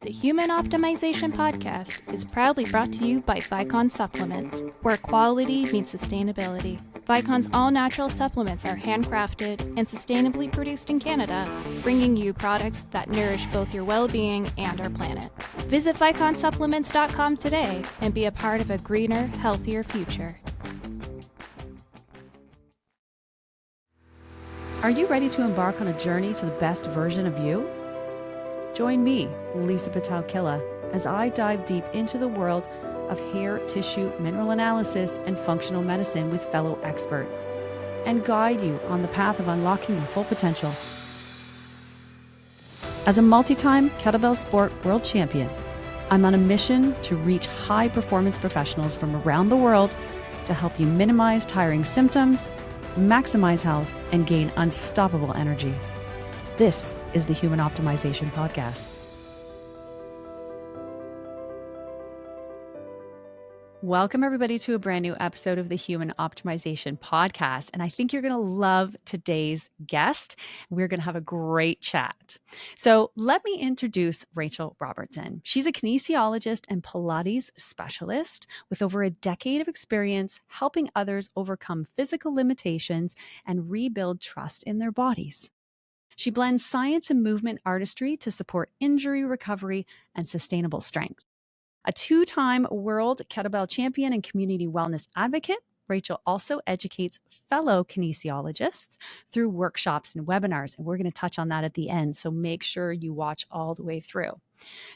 The Human Optimization Podcast is proudly brought to you by Vicon Supplements, where quality meets sustainability. Vicon's all-natural supplements are handcrafted and sustainably produced in Canada, bringing you products that nourish both your well-being and our planet. Visit viconsupplements.com today and be a part of a greener, healthier future. Are you ready to embark on a journey to the best version of you? Join me, Lisa Pitel-Killah, as I dive deep into the world of hair tissue mineral analysis and functional medicine with fellow experts, and guide you on the path of unlocking your full potential. As a multi-time kettlebell sport world champion, I'm on a mission to reach high-performance professionals from around the world to help you minimize tiring symptoms, maximize health, and gain unstoppable energy. This is the Human Optimization Podcast. Welcome, everybody, to a brand new episode of the Human Optimization Podcast. And I think you're going to love today's guest. We're going to have a great chat. So let me introduce Rachel Robertson. She's a kinesiologist and Pilates specialist with over a decade of experience helping others overcome physical limitations and rebuild trust in their bodies. She blends science and movement artistry to support injury recovery and sustainable strength. A two-time World Kettlebell Champion and community wellness advocate, Rachel also educates fellow kinesiologists through workshops and webinars, and we're going to touch on that at the end, so make sure you watch all the way through.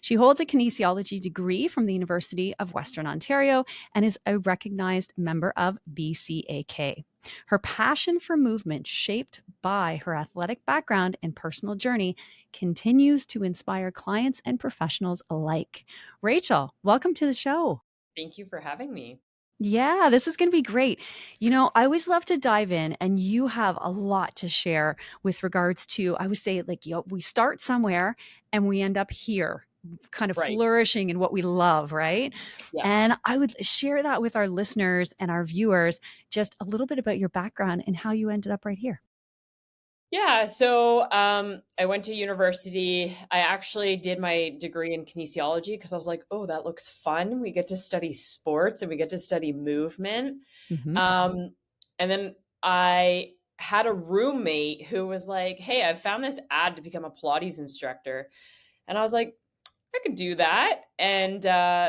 She holds a kinesiology degree from the University of Western Ontario and is a recognized member of BCAK. Her passion for movement, shaped by her athletic background and personal journey, continues to inspire clients and professionals alike. Rachel, welcome to the show. Thank you for having me. Yeah, this is going to be great. You know, I always love to dive in, and you have a lot to share with regards to, I would say, like, we start somewhere and we end up here, kind of flourishing in what we love, right? Yeah. And I would share that with our listeners and our viewers, just a little bit about your background and how you ended up right here. Yeah, so I went to university. I actually did my degree in kinesiology because I was like, oh, that looks fun. We get to study sports and we get to study movement. Mm-hmm. And then I had a roommate who was like, hey, I found this ad to become a Pilates instructor. And I was like, I could do that. And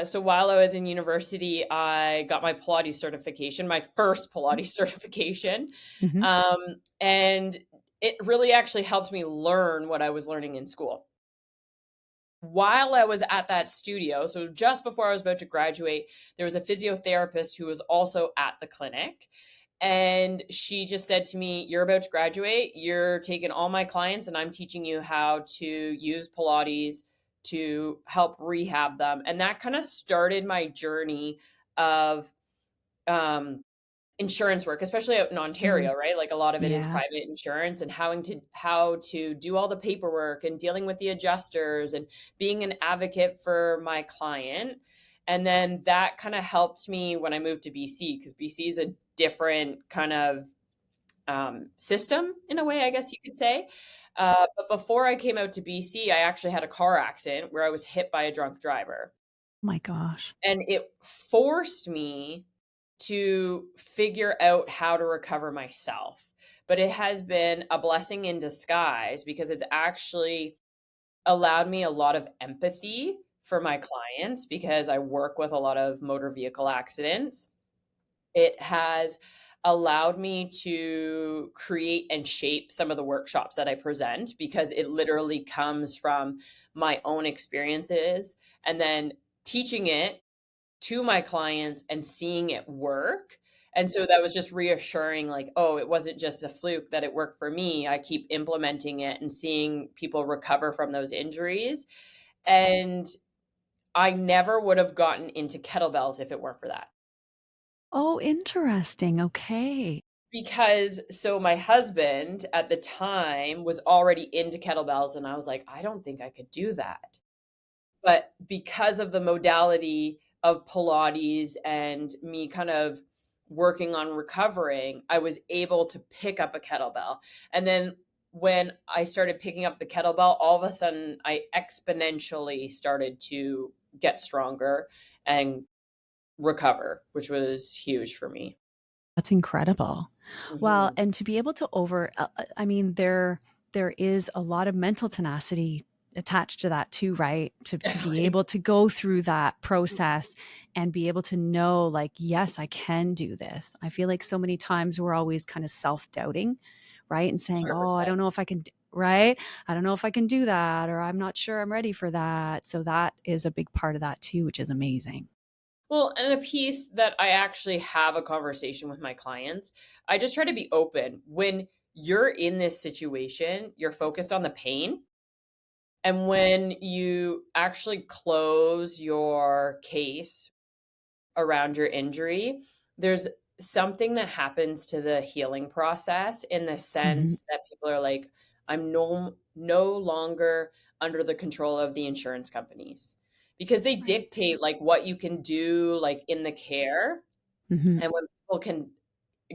so while I was in university, I got my Pilates certification, my first Pilates certification. Mm-hmm. And it really actually helped me learn what I was learning in school. While I was at that studio, so just before I was about to graduate, there was a physiotherapist who was also at the clinic. And she just said to me, you're about to graduate. You're taking all my clients and I'm teaching you how to use Pilates to help rehab them. And that kind of started my journey of insurance work, especially out in Ontario, right? Like a lot of it is private insurance, and how to do all the paperwork and dealing with the adjusters and being an advocate for my client. And then that kind of helped me when I moved to BC, because BC is a different kind of system in a way, I guess you could say. But before I came out to BC, I actually had a car accident where I was hit by a drunk driver. My gosh. And it forced me to figure out how to recover myself. But it has been a blessing in disguise because it's actually allowed me a lot of empathy for my clients, because I work with a lot of motor vehicle accidents. It has allowed me to create and shape some of the workshops that I present, because it literally comes from my own experiences and then teaching it to my clients and seeing it work. And so that was just reassuring, like, oh, it wasn't just a fluke that it worked for me. I keep implementing it and seeing people recover from those injuries. And I never would have gotten into kettlebells if it weren't for that. Oh, interesting. Okay. Because so my husband at the time was already into kettlebells, and I was like, I don't think I could do that. But because of the modality of Pilates and me kind of working on recovering, I was able to pick up a kettlebell. And then when I started picking up the kettlebell, all of a sudden I exponentially started to get stronger and recover, which was huge for me. That's incredible. Well, Mhm. and to be able to I mean, there is a lot of mental tenacity attached to that too, right? To be Definitely. able to go through that process and be able to know, like, yes, I can do this. I feel like so many times we're always kind of self-doubting, right? And saying, oh, I 100%. don't know if I can, right? I don't know if I can do that, or I'm not sure I'm ready for that. So that is a big part of that too, which is amazing. Well, and a piece that I actually have a conversation with my clients, I just try to be open. When you're in this situation, you're focused on the pain. And when you actually close your case around your injury, there's something that happens to the healing process in the Hmm. sense that people are like, I'm no longer under the control of the insurance companies because they Right. dictate like what you can do like in the care. Hmm. And when people can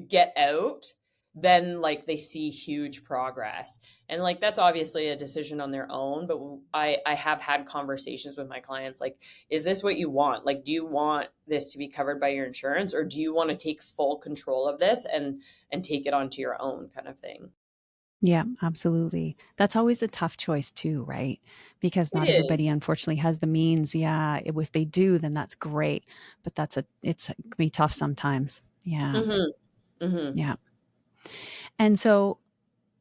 get out, then like they see huge progress. And like that's obviously a decision on their own, but I have had conversations with my clients like, is this what you want? Like, do you want this to be covered by your insurance, or do you want to take full control of this and take it onto your own kind of thing? Yeah, absolutely. That's always a tough choice too, right? Because It not everybody is. unfortunately has the means. Yeah, if they do, then that's great. But it can be tough sometimes. Yeah. Mhm. Mhm. Yeah. And so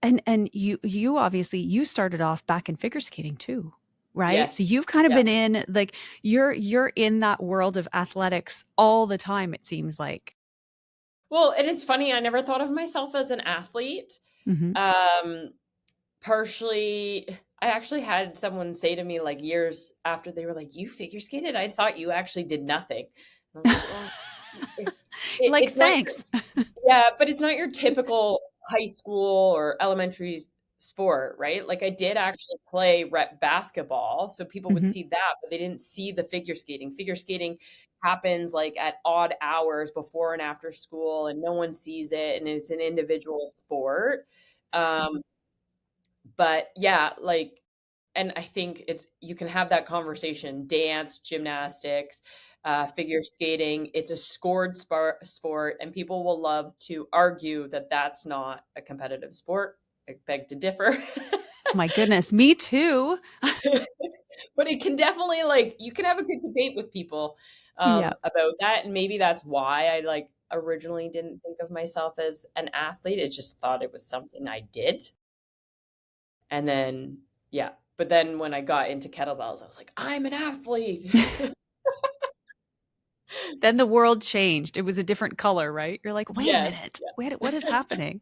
and you obviously you started off back in figure skating too, right? So Yes. you've kind of Yeah. been in like you're in that world of athletics all the time, it seems like. Well, and it's funny, I never thought of myself as an athlete. Hmm. Um Partially, I actually had someone say to me, like, years after, they were like, "You figure skated? I thought you actually did nothing." I was like, "Well, Like, it's not your." thanks. Yeah, but it's not your typical high school or elementary sport, right? Like, I did actually play rep basketball, so people would Hmm. see that, but they didn't see the figure skating. Figure skating happens, like, at odd hours before and after school, and no one sees it, and it's an individual sport. Um but yeah, like, and I think it's you can have that conversation, dance, gymnastics, figure skating, it's a scored sport, and people will love to argue that that's not a competitive sport. I beg to differ. My goodness, me too. But it can definitely, like, you can have a good debate with people, Yeah. about that, and maybe that's why I, like, originally didn't think of myself as an athlete, I just thought it was something I did. And then, yeah, but then when I got into kettlebells, I was like, "I'm an athlete." Then the world changed. It was a different color, right? You're like, "Wait a Yes, minute. What is yeah. happening?"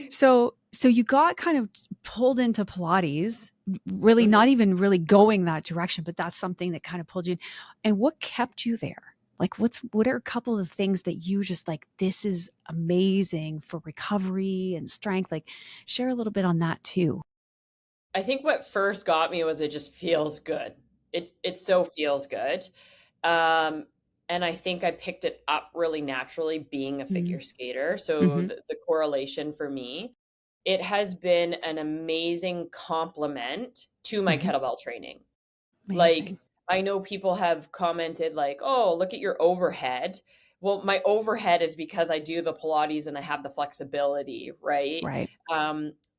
So you got kind of pulled into Pilates, really Mhm. not even really going that direction, but that's something that kind of pulled you in. And what kept you there? Like, what are a couple of things that you just like, "This is amazing for recovery and strength?" Like, share a little bit on that too. I think what first got me was it just feels good. It so feels good. Um, and I think I picked it up really naturally being a figure Mm. skater, so Mhm. the correlation for me, it has been an amazing complement to my Mhm. kettlebell training. Like, Amazing. I know people have commented like, "Oh, look at your overhead." Well, my overhead is because I do the Pilates and I have the flexibility, right? Right.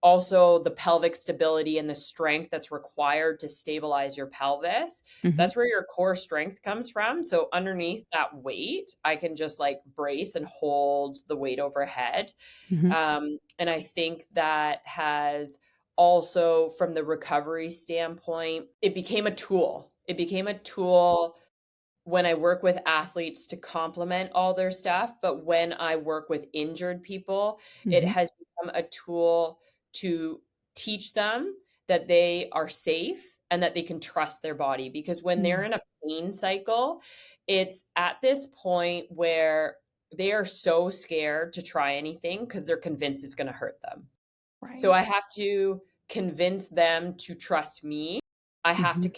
Also the pelvic stability and the strength that's required to stabilize your pelvis. Mhm. That's where your core strength comes from. So underneath that weight, I can just like brace and hold the weight overhead. Mhm. And I think that has also, from the recovery standpoint, it became a tool. It became a tool when I work with athletes to complement all their stuff, but when I work with injured people, it Mhm. has become a tool to teach them that they are safe and that they can trust their body. Because when they're Mm. in a pain cycle, it's at this point where they are so scared to try anything because they're convinced it's going to hurt them. So I Right. have to convince them to trust me. I have to Mhm.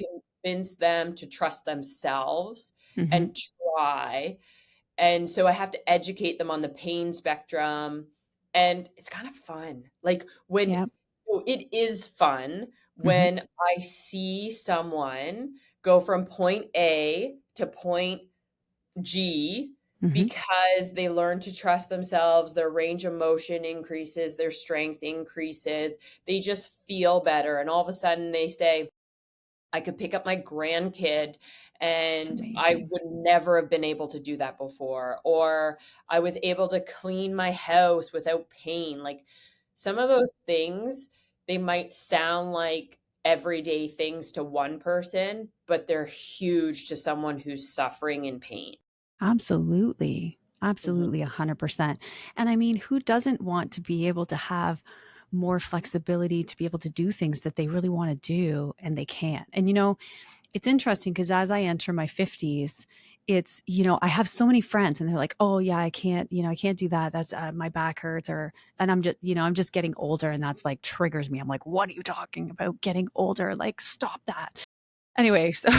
convince them to trust themselves Mhm. and try. And so I have to educate them on the pain spectrum. And it's kind of fun. Like when Yep. So it is fun when I see someone go from point A to point G Mm-hmm. because they learn to trust themselves, their range of motion increases, their strength increases, they just feel better. And all of a sudden they say, I could pick up my grandkid It's and I amazing. would never have been able to do that before. Or I was able to clean my house without pain. Like some of those things, they might sound like everyday things to one person, but they're huge to someone who's suffering in pain. Absolutely. Mhm. Absolutely, 100%. And I mean, who doesn't want to be able to have more flexibility to be able to do things that they really want to do and they can't? And, it's interesting because as I enter my 50s, I have so many friends and they're like, oh, yeah, I can't do that. That's my back hurts and I'm just getting older and that's like triggers me. I'm like, what are you talking about getting older? Like, stop that. Anyway, so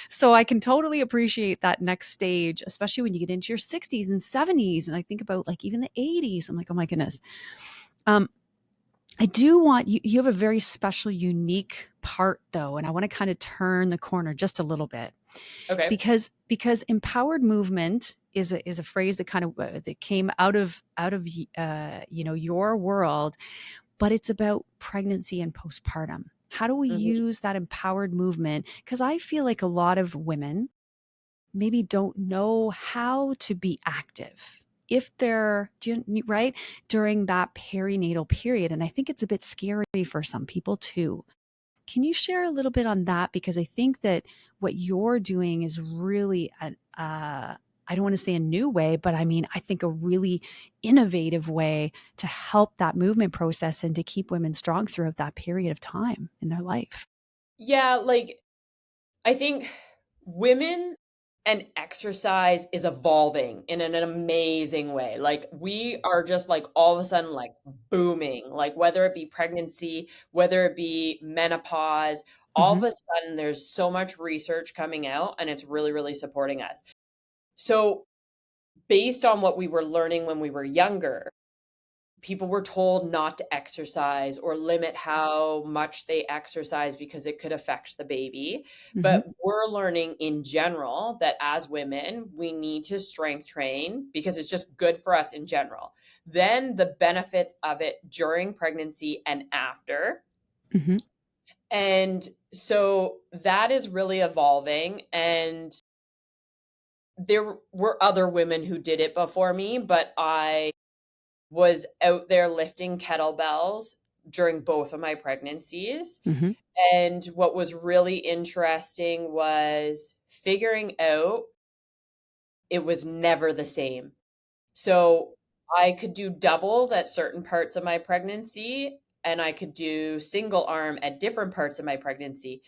so I can totally appreciate that next stage, especially when you get into your 60s and 70s. And I think about like even the 80s. I'm like, oh my goodness. Um, I do want you have a very special, unique part though, and I want to kind of turn the corner just a little bit Okay. because empowered movement is a phrase that kind of that came out of your world, but it's about pregnancy and postpartum. How do we Mhm. use that empowered movement? Because I feel like a lot of women maybe don't know how to be active if right during that perinatal period. And I think it's a bit scary for some people too. Can you share a little bit on that? Because I think that what you're doing is really I don't want to say a new way, but I mean, I think a really innovative way to help that movement process and to keep women strong throughout that period of time in their life. Yeah, like I think women and exercise is evolving in an amazing way. Like we are just like all of a sudden like booming, like whether it be pregnancy, whether it be menopause, all of Hmm. a sudden there's so much research coming out and it's really, really supporting us. So based on what we were learning when we were younger, people were told not to exercise or limit how much they exercise because it could affect the baby. Hmm. But we're learning in general that as women, we need to strength train because it's just good for us in general. Then the benefits of it during pregnancy and after. Hmm. And so that is really evolving. And there were other women who did it before me, but I was out there lifting kettlebells during both of my pregnancies. Hmm. And what was really interesting was figuring out it was never the same. So I could do doubles at certain parts of my pregnancy, and I could do single arm at different parts of my pregnancy.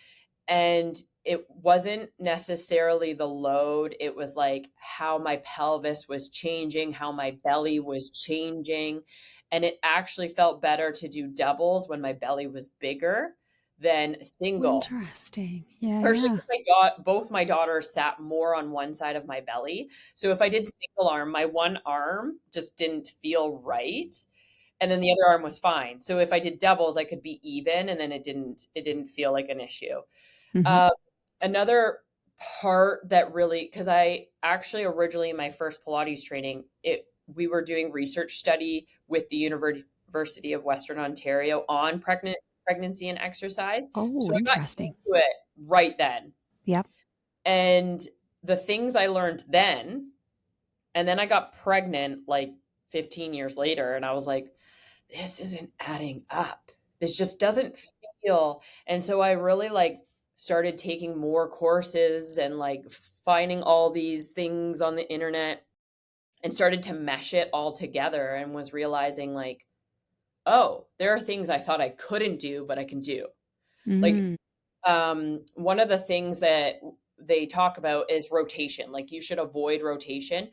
And it wasn't necessarily the load, it was like how my pelvis was changing, how my belly was changing, and it actually felt better to do doubles when my belly was bigger than single. Interesting. Yeah, Partially yeah. 'cause both my daughters sat more on one side of my belly, so if I did single arm, my one arm just didn't feel right, and then the other arm was fine. So if I did doubles, I could be even, and then it didn't feel like an issue. Hmm. Uh, Another part that really, because I actually originally in my first Pilates training, it we were doing research study with the University of Western Ontario on pregnancy and exercise. Oh, So I got interesting. into it right then. Yep. And the things I learned then, and then I got pregnant like 15 years later, and I was like, this isn't adding up. This just doesn't feel. And so I really like started taking more courses and like finding all these things on the internet and started to mesh it all together and was realizing like, oh, there are things I thought I couldn't do, but I can do. Like Mm. one of the things that they talk about is rotation. Like you should avoid rotation,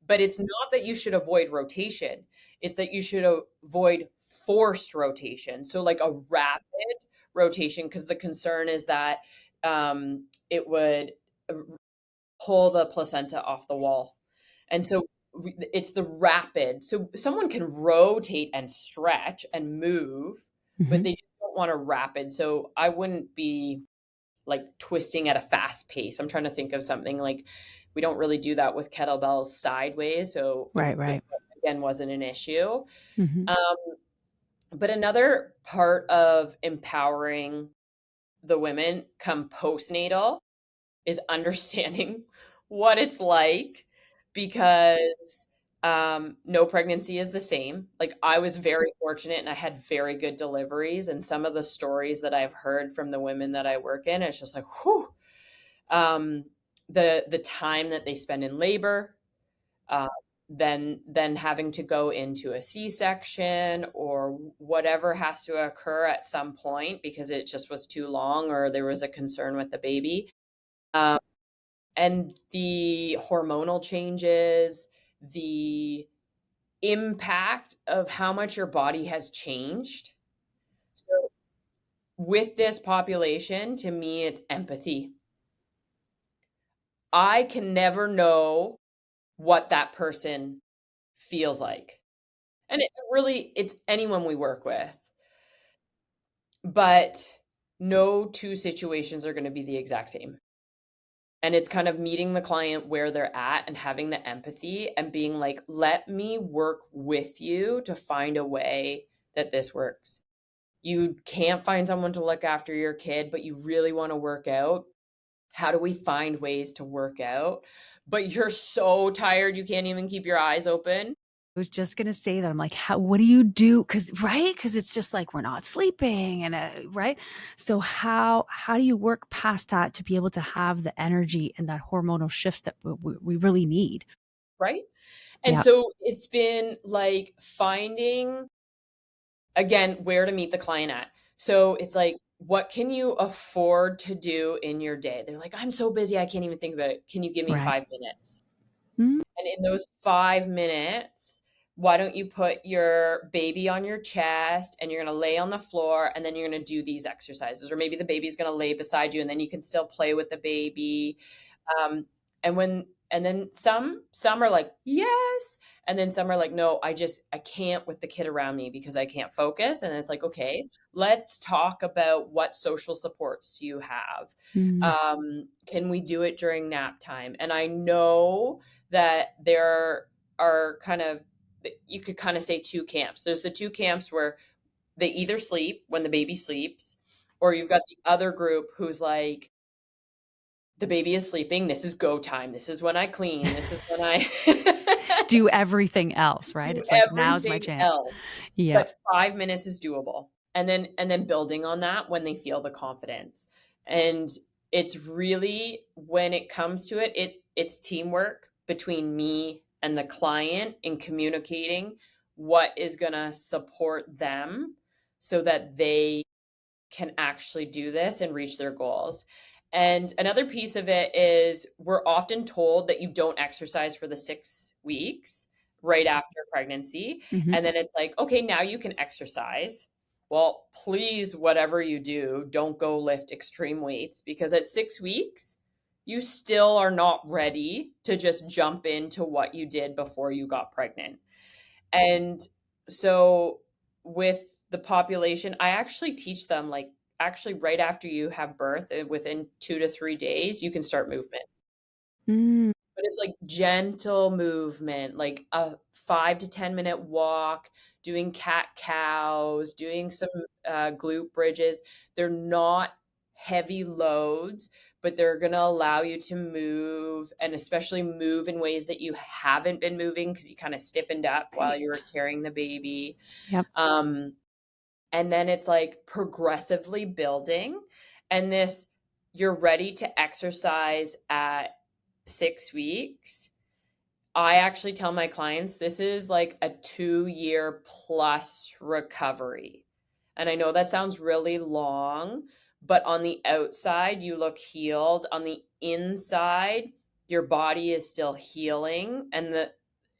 but it's not that you should avoid rotation. It's that you should avoid forced rotation. So like a rapid rotation, because the concern is that it would pull the placenta off the wall. And so it's the rapid. So someone can rotate and stretch and move, but Hmm. they just don't want a rapid, so I wouldn't be like twisting at a fast pace. I'm trying to think of something like we don't really do that with kettlebells sideways, so it Right. again wasn't an issue. Hmm. Um, but another part of empowering the women come postnatal is understanding what it's like because no pregnancy is the same. Like I was very fortunate and I had very good deliveries. And some of the stories that I've heard from the women that I work in, it's just like, whew, um, the time that they spend in labor, uh, then having to go into a C-section or whatever has to occur at some point because it just was too long or there was a concern with the baby. Um, and the hormonal changes, the impact of how much your body has changed. So with this population, to me, it's empathy. I can never know what that person feels like. And it's anyone we work with. But no two situations are going to be the exact same. And it's kind of meeting the client where they're at and having the empathy and being like, let me work with you to find a way that this works. You can't find someone to look after your kid, but you really want to work out. How do we find ways to work out? But you're so tired, you can't even keep your eyes open. I was just gonna say that. I'm like, what do you do? Because it's just like we're not sleeping, and right. So how do you work past that to be able to have the energy and that hormonal shifts that we really need? Right. And Yeah. so it's been like finding, again, where to meet the client at. So it's like, what can you afford to do in your day? They're like, I'm so busy, I can't even think about it. Can you give me Right. 5 minutes? Mm. And in those 5 minutes, why don't you put your baby on your chest and you're going to lay on the floor and then you're going to do these exercises? Or maybe the baby's going to lay beside you and then you can still play with the baby. Um, and then some are like, yes. And then some are like, no, I can't with the kid around me because I can't focus. And it's like, okay, let's talk about what social supports do you have? Mm. Can we do it during nap time? And I know that there are kind of, you could kind of say two camps. There's the two camps where they either sleep when the baby sleeps, or you've got the other group who's like, the baby is sleeping. This is go time. This is when I clean. This is when I Do everything else, right? do It's like now's my everything chance. else. Yeah. But 5 minutes is doable. And then building on that when they feel the confidence. And it's really, when it comes to it, it's teamwork between me and the client in communicating what is going to support them so that they can actually do this and reach their goals. And another piece of it is we're often told that you don't exercise for the 6 weeks right after pregnancy. Hmm. And then it's like, okay, now you can exercise. Well, please, whatever you do, don't go lift extreme weights because at 6 weeks, you still are not ready to just jump into what you did before you got pregnant. And so with the population, I actually teach them like actually right after you have birth, within 2 to 3 days, you can start movement. Mm. But it's like gentle movement, like a 5 to 10 minute walk, doing cat cows, doing some glute bridges. They're not heavy loads, but they're going to allow you to move and especially move in ways that you haven't been moving because you kind of stiffened up while you were Right. carrying the baby. Yep. Um, and then it's like progressively building. And this, you're ready to exercise at 6 weeks. I actually tell my clients this is like a 2 year plus recovery. And I know that sounds really long, but on the outside, you look healed. On the inside, your body is still healing. And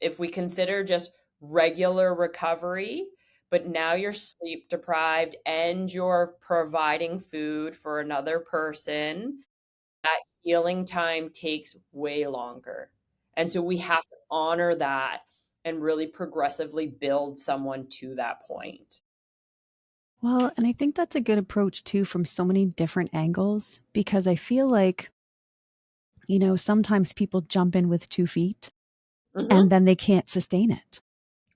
if we consider just regular recovery, but now you're sleep deprived and you're providing food for another person, that healing time takes way longer. And so we have to honor that and really progressively build someone to that point. Well, and I think that's a good approach too from so many different angles, because I feel like, sometimes people jump in with 2 feet Mm-hmm. and then they can't sustain it.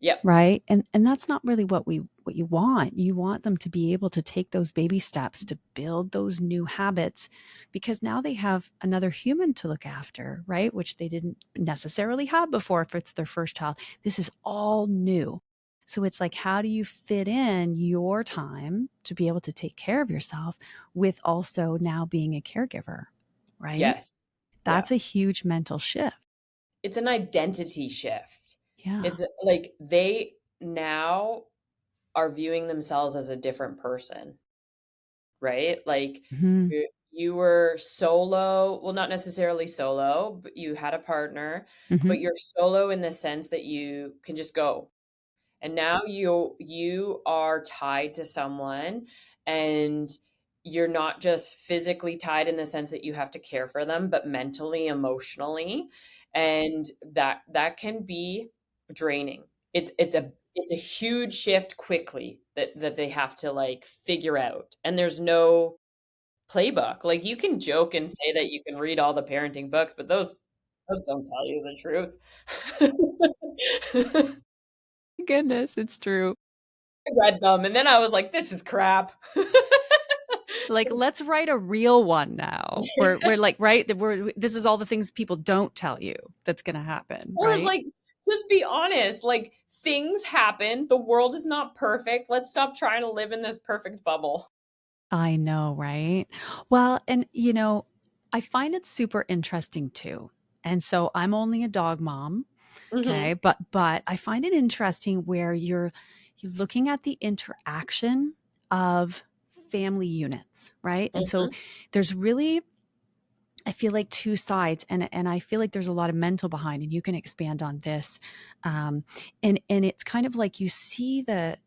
Yep. Right? And that's not really what you want. You want them to be able to take those baby steps to build those new habits, because now they have another human to look after, right? Which they didn't necessarily have before if it's their first child. This is all new. So it's like, how do you fit in your time to be able to take care of yourself with also now being a caregiver, right? Yes. Yeah. That's a huge mental shift. It's an identity shift. Yeah. It's like they now are viewing themselves as a different person, right? Like Mhm. you were solo, well, not necessarily solo, but you had a partner, but Mhm. you're solo in the sense that you can just go. And now you are tied to someone, and you're not just physically tied in the sense that you have to care for them, but mentally, emotionally, and that can be draining. It's a huge shift quickly that they have to, like, figure out, and there's no playbook. Like, you can joke and say that you can read all the parenting books, but those don't tell you the truth. Goodness, it's true. I read them, and then I was like, "This is crap." Like, let's write a real one now. We're like, right? That this is all the things people don't tell you that's gonna happen, Or, right? like, just be honest, like, things happen, the world is not perfect, let's stop trying to live in this perfect bubble. I know, right? Well, and I find it super interesting too. And so I'm only a dog mom, okay? Mhm, But I find it interesting where you're looking at the interaction of family units, right? And so mhm. there's really, I feel like, two sides, and I feel like there's a lot of mental behind, and you can expand on this. And it's kind of like you see the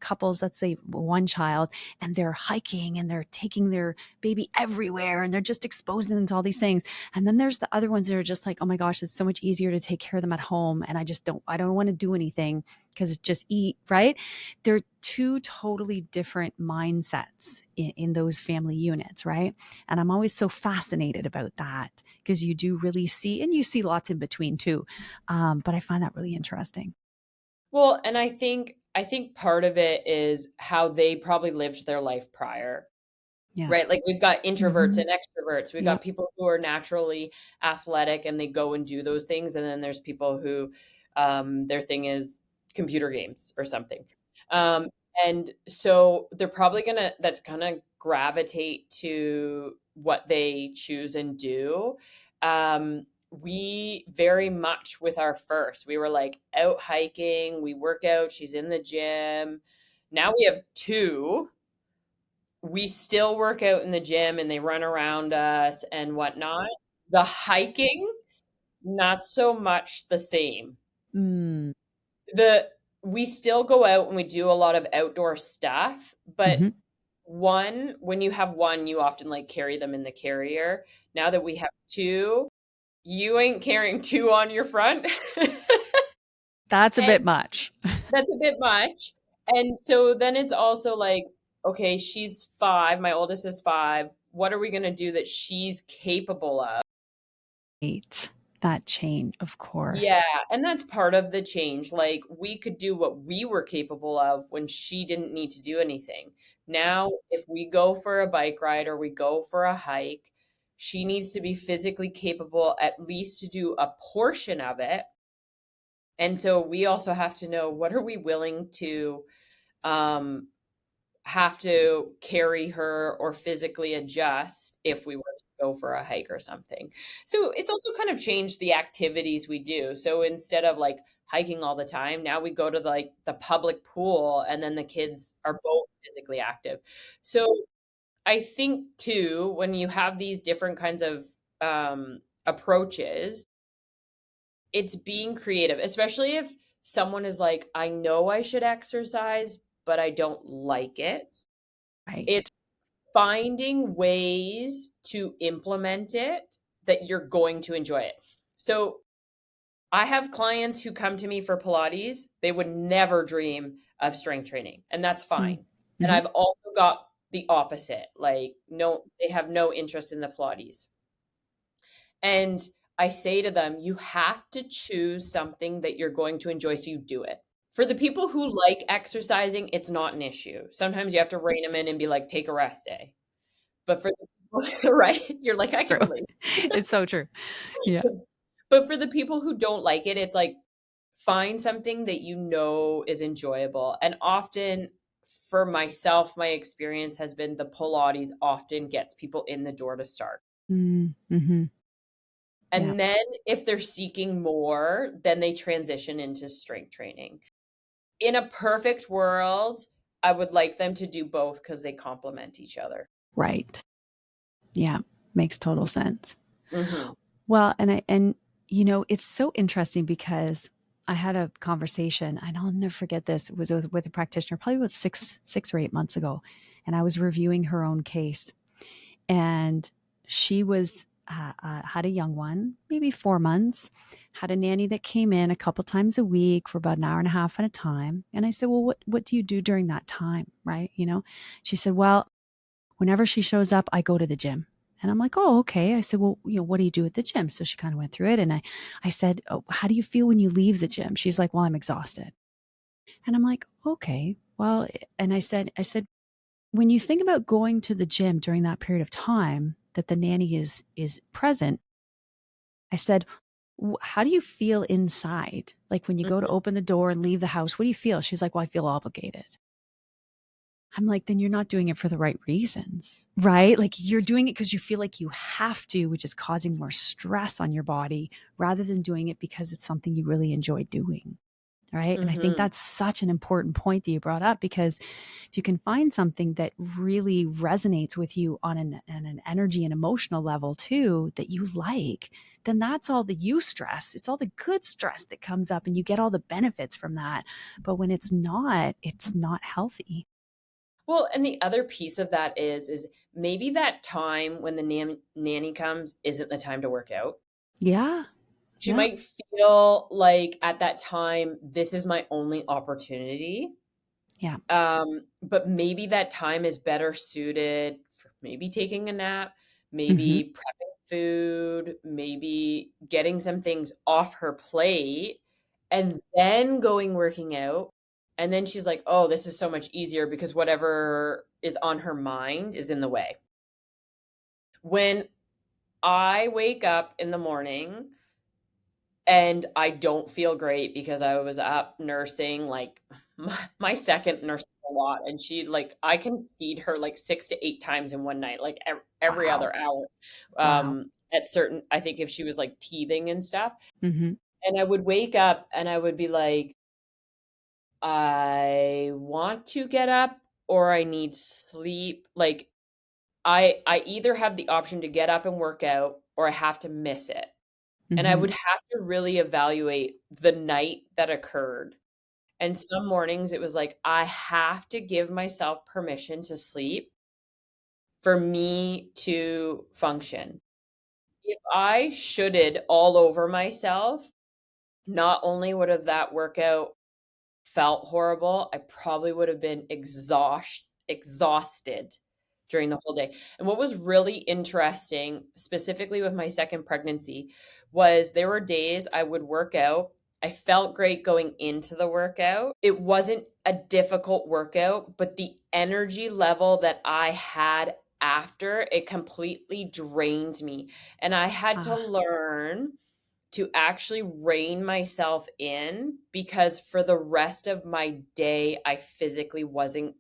couples, let's say one child, and they're hiking and they're taking their baby everywhere and they're just exposing them to all these things. And then there's the other ones that are just like, oh my gosh, it's so much easier to take care of them at home, and I don't want to do anything because it's just eat, right? They're two totally different mindsets in those family units, right? And I'm always so fascinated about that, because you do really see, and you see lots in between too. But I find that really interesting. Well, and I think part of it is how they probably lived their life prior. Yeah. Right, like, we've got introverts Hmm. and extroverts. We've Yep. got people who are naturally athletic and they go and do those things, and then there's people who, their thing is computer games or something. Um, and so they're probably gonna gravitate to what they choose and do. We very much with our first, we were, like, out hiking, we work out, she's in the gym. Now we have 2, we still work out in the gym and they run around us and whatnot. The hiking, not so much the same. Mm. The We still go out and we do a lot of outdoor stuff, but Hmm. when you have 1, you often, like, carry them in the carrier. Now that we have 2, you ain't carrying 2 on your front. That's a And bit much. that's a bit much. And so then it's also like, okay, she's 5, my oldest is 5. What are we gonna do that she's capable of? Right. That change, of Yeah, course. and that's part of the change. Like, we could do what we were capable of when she didn't need to do anything. Now, if we go for a bike ride or we go for a hike, she needs to be physically capable at least to do a portion of it. And so we also have to know, what are we willing to um have to carry her or physically adjust if we were to go for a hike or something. So it's also kind of changed the activities we do. So instead of, like, hiking all the time, now we go to, like, the public pool, and then the kids are both physically active. So I think too, when you have these different kinds of approaches, it's being creative, especially if someone is like, I know I should exercise, but I don't like it. Right. It's finding ways to implement it that you're going to enjoy it. So, I have clients who come to me for Pilates, they would never dream of strength training, and that's Mm. fine. And I've also got the opposite, like no, they have no interest in the Pilates. And I say to them, you have to choose something that you're going to enjoy so you do it. For the people who like exercising, it's not an issue. Sometimes you have to rein them in and be like, take a rest day. But for the people, right? You're like, I can True. relate. It's so true. Yeah. But for the people who don't like it, it's like, find something that you know is enjoyable. And often for myself, my experience has been the Pilates often gets people in the door to start. Mm-hmm. Yeah. And then if they're seeking more, then they transition into strength training. In a perfect world, I would like them to do both because they complement each other. Right. Yeah. Makes total sense. Mm-hmm. Well, and you know, it's so interesting because I had a conversation, and I'll never forget this. It was with a practitioner probably about six or 8 months ago, and I was reviewing her own case, and she was had a young one, maybe 4 months, had a nanny that came in a couple times a week for about an hour and a half at a time. And I said, well, what do you do during that time? Right. You know, she said, well, whenever she shows up, I go to the gym. And I'm like, oh, okay. I said, well, you know, what do you do at the gym? So she kind of went through it. And I said, oh, how do you feel when you leave the gym? She's like, well, I'm exhausted. And I'm like, okay, well, and I said, when you think about going to the gym during that period of time that the nanny is present, I said, how do you feel inside? Like when you go to Mm-hmm. open the door and leave the house, what do you feel? She's like, well, I feel obligated. I'm like, then you're not doing it for the right reasons, right? Like you're doing it because you feel like you have to, which is causing more stress on your body rather than doing it because it's something you really enjoy doing. Right. And I think Mm-hmm. that's such an important point that you brought up, because if you can find something that really resonates with you on an energy and emotional level too, that you like, then that's all the you stress. It's all the good stress that comes up and you get all the benefits from that. But when it's not healthy. Well, and the other piece of that is maybe that time when the nanny comes isn't the time to work out. Yeah. She Yeah. might feel like at that time, this is my only opportunity. Yeah. But maybe that time is better suited for maybe taking a nap, Mm-hmm. maybe prepping food, maybe getting some things off her plate, and then going working out. And then she's like, oh, this is so much easier because whatever is on her mind is in the way. When I wake up in the morning and I don't feel great because I was up nursing, like, my second nursed a lot, and she, like, I can feed her, like, 6 to 8 times in one night, like, every Wow. other hour, Wow. at certain I think if she was, like, teething and stuff, Mm-hmm. and I would wake up and I would be like, "I want to get up or I need sleep." Like, I either have the option to get up and work out or I have to miss it. And I Mm-hmm. would have to really evaluate the night that occurred. And some mornings it was like, I have to give myself permission to sleep for me to function. If I shoulded all over myself, not only would have that workout felt horrible, I probably would have been exhausted during the whole day. And what was really interesting, specifically with my second pregnancy, was there were days I would work out. I felt great going into the workout. It wasn't a difficult workout, but the energy level that I had after, it completely drained me. And I had to Ah, learn to actually rein myself in because for the rest of my day, I physically wasn't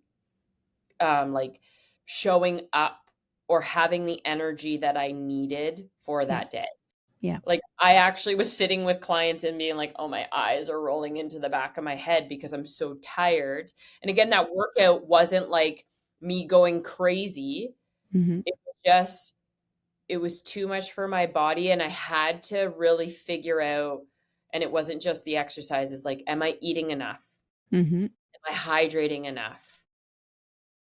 like showing up or having the energy that I needed for yeah. that day. Yeah. Like I actually was sitting with clients and being like, oh, my eyes are rolling into the back of my head because I'm so tired. And again, that workout wasn't like me going crazy. Mm-hmm. It was just it was too much for my body and I had to really figure out, and it wasn't just the exercises, like, am I eating enough? Mm-hmm. Am I hydrating enough?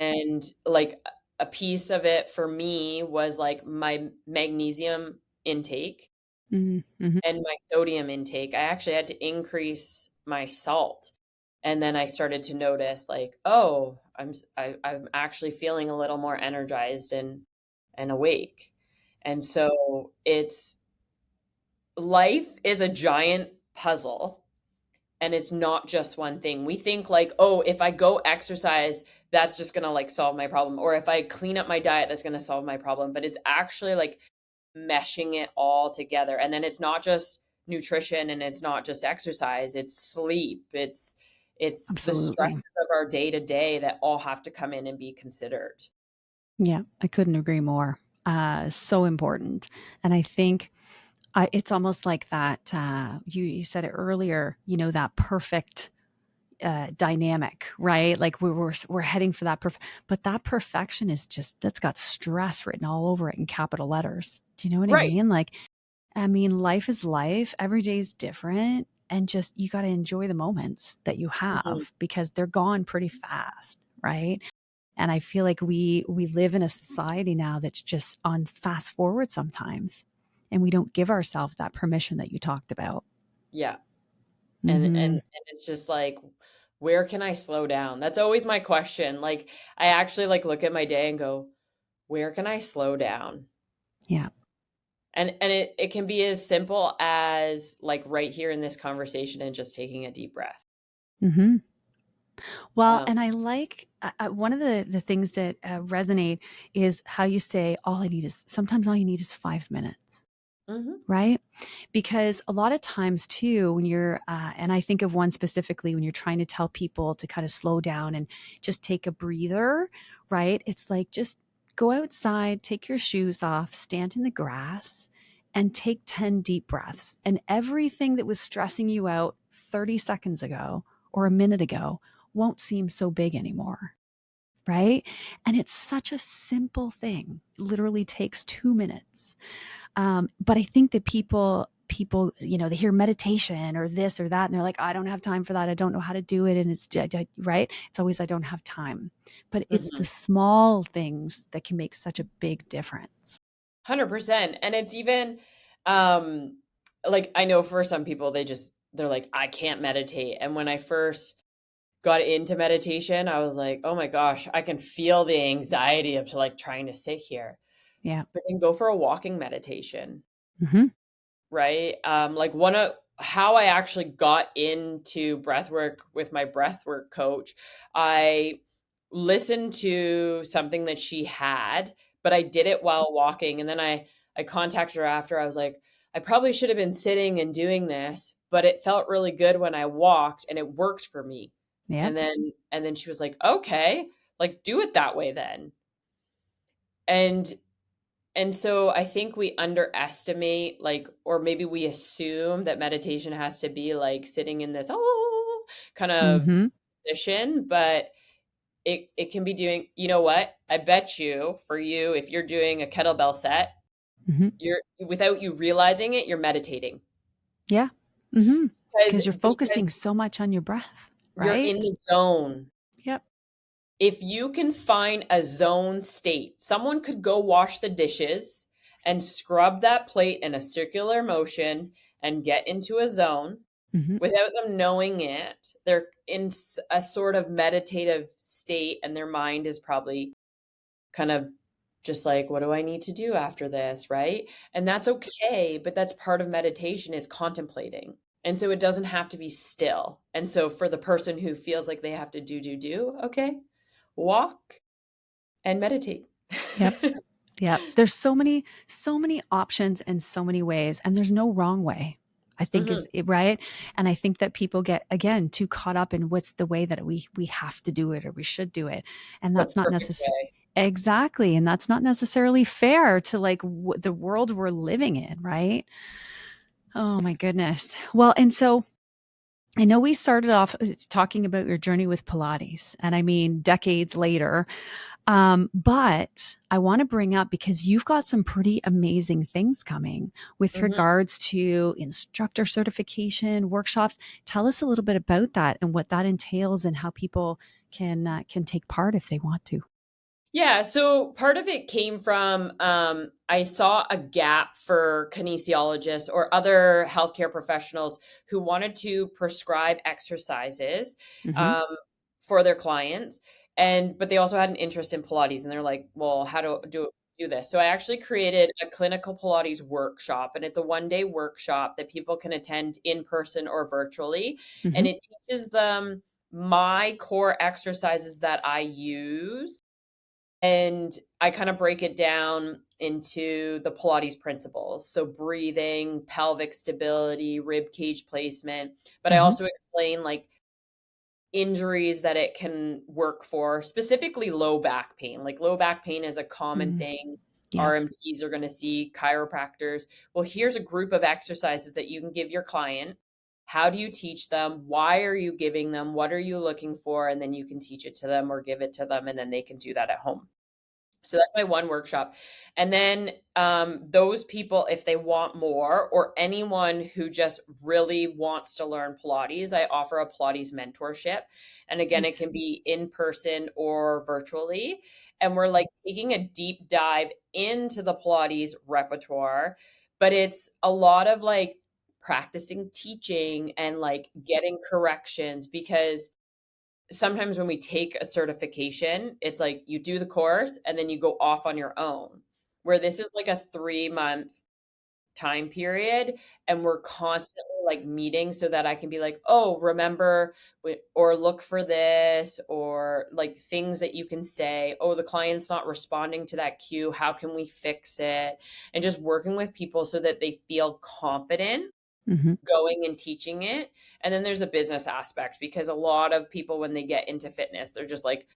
And like a piece of it for me was like my magnesium intake Mm-hmm. and my sodium intake. I actually had to increase my salt. And then I started to notice like, oh, I'm actually feeling a little more energized and awake. And so it's life is a giant puzzle, and it's not just one thing. We think like, oh, if I go exercise, that's just going to like solve my problem, or if I clean up my diet, that's going to solve my problem. But it's actually like meshing it all together. And then it's not just nutrition, and it's not just exercise, it's sleep, it's the Absolutely. stresses of our day to day that all have to come in and be considered. Yeah, I couldn't agree more. So important. And I think it's almost like that. You said it earlier, that perfect dynamic, right? Like we're heading for that but that perfection is just, that's got stress written all over it in capital letters. Do you know what I Right. mean? Like, I mean, life is life. Every day is different. And just, you got to enjoy the moments that you Mhm. have because they're gone pretty fast. Right. And I feel like we live in a society now that's just on fast forward sometimes. And we don't give ourselves that permission that you talked about. Yeah. And Mm-hmm. it's just like, where can I slow down? That's always my question. Like, I actually like look at my day and go, where can I slow down? Yeah. And it can be as simple as like right here in this conversation and just taking a deep breath. Mm-hmm. Well, Um, and I like one of the things that resonate is how you say, sometimes all you need is 5 minutes, mhm, right? Because a lot of times too, when you're, and I think of one specifically when you're trying to tell people to kind of slow down and just take a breather, right? It's like, just go outside, take your shoes off, stand in the grass, and take 10 deep breaths. And everything that was stressing you out 30 seconds ago or a minute ago won't seem so big anymore. Right. And it's such a simple thing. It literally takes 2 minutes. But I think that people, they hear meditation or this or that, and they're like, I don't have time for that. I don't know how to do it. And it's right. It's always, I don't have time. But it's the mhm, small things that can make such a big difference. 100%. And it's even, um, like I know for some people, they're like, I can't meditate. And when I first got into meditation, I was like, oh my gosh, I can feel the anxiety of like trying to sit here. Yeah. But then go for a walking meditation. Hmm. Right? Like one of how I actually got into breath work with my breath work coach, I listened to something that she had, but I did it while walking. And then I contacted her after. I was like, I probably should have been sitting and doing this, but it felt really good when I walked and it worked for me. Yeah. And then she was like, okay, like do it that way then. And and so I think we underestimate, like, or maybe we assume that meditation has to be like sitting in this kind of Hmm. position, but it can be doing, you know what? I bet you for you, if you're doing a kettlebell set, Hmm. you're without you realizing it, you're meditating. Yeah. Hmm. Because Because you're focusing because so much on your breath, you're in right? the zone. Yep. If you can find a zone state, someone could go wash the dishes and scrub that plate in a circular motion and get into a zone Hmm. without them knowing it. They're in a sort of meditative state, and their mind is probably kind of just like, what do I need to do after this? Right. And that's okay. But that's part of meditation, is contemplating. And so it doesn't have to be still. And so for the person who feels like they have to do, okay, walk and meditate. Yep. Yeah. There's so many options and so many ways, and there's no wrong way, I think Mhm. is it, right. And I think that people get, again, too caught up in what's the way that we have to do it or we should do it. And The that's not perfect necessary. way. Exactly. And that's not necessarily fair to like the world we're living in. Right. Oh my goodness. Well, and so I know we started off talking about your journey with Pilates, and I mean, decades later, but I want to bring up, because you've got some pretty amazing things coming with Mhm. regards to instructor certification, workshops. Tell us a little bit about that and what that entails and how people can take part if they want to. Yeah, so part of it came from I saw a gap for kinesiologists or other healthcare professionals who wanted to prescribe exercises Mm-hmm. um, for their clients, but they also had an interest in Pilates, and they're like, "Well, how do this?" So I actually created a clinical Pilates workshop, and it's a 1-day workshop that people can attend in person or virtually, Mm-hmm. and it teaches them my core exercises that I use, and I kind of break it down into the Pilates principles. So breathing, pelvic stability, rib cage placement. But I Mm-hmm. also explain like injuries that it can work for, specifically low back pain. Like low back pain is a common Mm-hmm. thing. Yeah. RMTs are going to see, chiropractors. Well, here's a group of exercises that you can give your client. How do you teach them? Why are you giving them? What are you looking for? And then you can teach it to them or give it to them, and then they can do that at home. So that's my one workshop. And then those people, if they want more, or anyone who just really wants to learn Pilates, I offer a Pilates mentorship. And again, it Nice. can be in person or virtually. And we're like taking a deep dive into the Pilates repertoire, but it's a lot of like practicing teaching and like getting corrections, because sometimes when we take a certification, it's like you do the course and then you go off on your own. Where this is like a 3-month time period, and we're constantly like meeting so that I can be like, "Oh, remember or look for this," or like things that you can say, "Oh, the client's not responding to that cue. How can we fix it?" And just working with people so that they feel confident Mm-hmm. going and teaching it. And then there's a business aspect, because a lot of people, when they get into fitness, they're just like,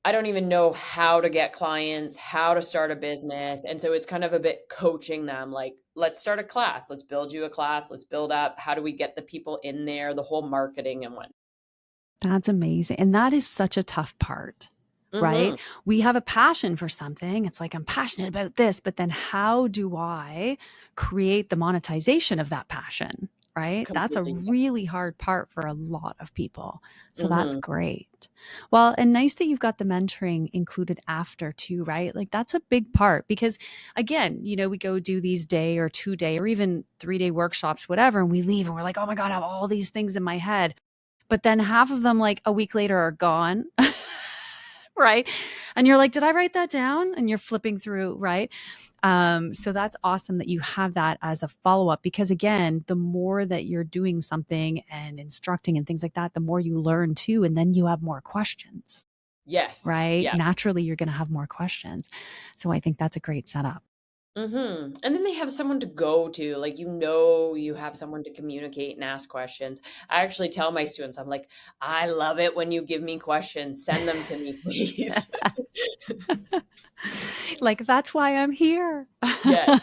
I don't even know how to get clients, how to start a business. And so it's kind of a bit coaching them like, let's start a class, let's build you a class, let's build up, how do we get the people in there, the whole marketing and what. That's amazing. And that is such a tough part, right? Mhm. We have a passion for something. It's like, I'm passionate about this, but then how do I create the monetization of that passion, right? That's a Completely. really hard part for a lot of people. So that's Mhm. great. Well, and nice that you've got the mentoring included after too, right? Like that's a big part because again, we go do these day or 2-day or even 3-day workshops, whatever, and we leave and we're like, oh my God, I have all these things in my head. But then half of them, like a week later, are gone. Right. And you're like, did I write that down? And you're flipping through. Right. So that's awesome that you have that as a follow up, because again, the more that you're doing something and instructing and things like that, the more you learn too. And then you have more questions. Yes. Right. Yeah. Naturally, you're going to have more questions. So I think that's a great setup. Mhm. And then they have someone to go to, like, you have someone to communicate and ask questions. I actually tell my students, I'm like, "I love it when you give me questions. Send them to me, please." Like, that's why I'm here. Yes.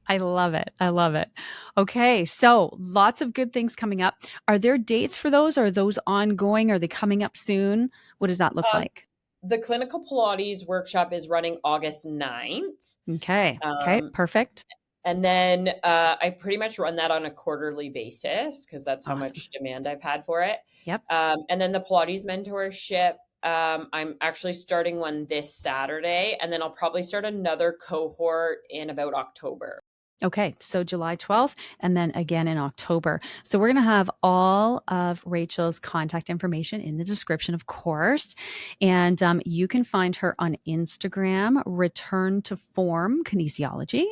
I love it. I love it. Okay. So lots of good things coming up. Are there dates for those? Are those ongoing? Are they coming up soon? What does that look Um, like? the clinical Pilates workshop is running August 9th. Okay. Okay. Um, Perfect. and then I pretty much run that on a quarterly basis because that's how Awesome. much demand I've had for it. Yep. And then the Pilates mentorship, I'm actually starting one this Saturday, and then I'll probably start another cohort in about October. Okay, so July 12th and then again in October. So we're going to have all of Rachel's contact information in the description, of course. And you can find her on Instagram, Return to Form Kinesiology,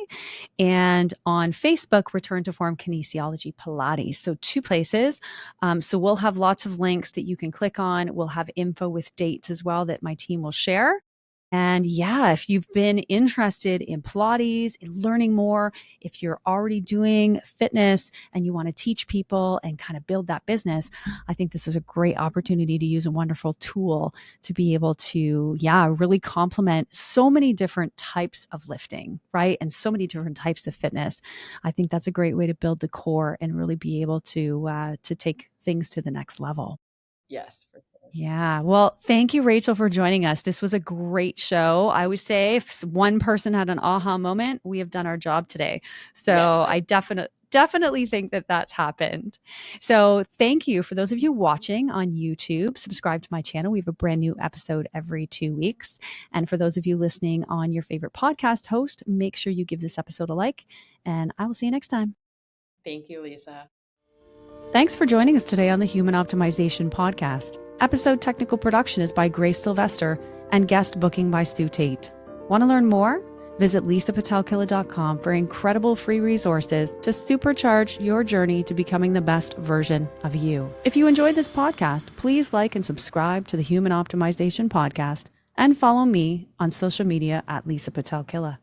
and on Facebook, Return to Form Kinesiology Pilates. So 2 places. So we'll have lots of links that you can click on. We'll have info with dates as well that my team will share. And yeah, if you've been interested in Pilates, in learning more, if you're already doing fitness and you want to teach people and kind of build that business, I think this is a great opportunity to use a wonderful tool to be able to, really complement so many different types of lifting, right? And so many different types of fitness. I think that's a great way to build the core and really be able to take things to the next level. Yes, for sure. Yeah. Well, thank you, Rachel, for joining us. This was a great show. I would say if one person had an aha moment, we have done our job today. So Yes. I definitely think that that's happened. So thank you for those of you watching on YouTube. Subscribe to my channel. We have a brand new episode every 2 weeks. And for those of you listening on your favorite podcast host, make sure you give this episode a like, and I will see you next time. Thank you, Lisa. Thanks for joining us today on the Human Optimization Podcast. Episode technical production is by Grace Sylvester and guest booking by Stu Tate. Want to learn more? Visit Pitel-Killah.com for incredible free resources to supercharge your journey to becoming the best version of you. If you enjoyed this podcast, please like and subscribe to the Human Optimization Podcast and follow me on social media at Lisa Pitel-Killah.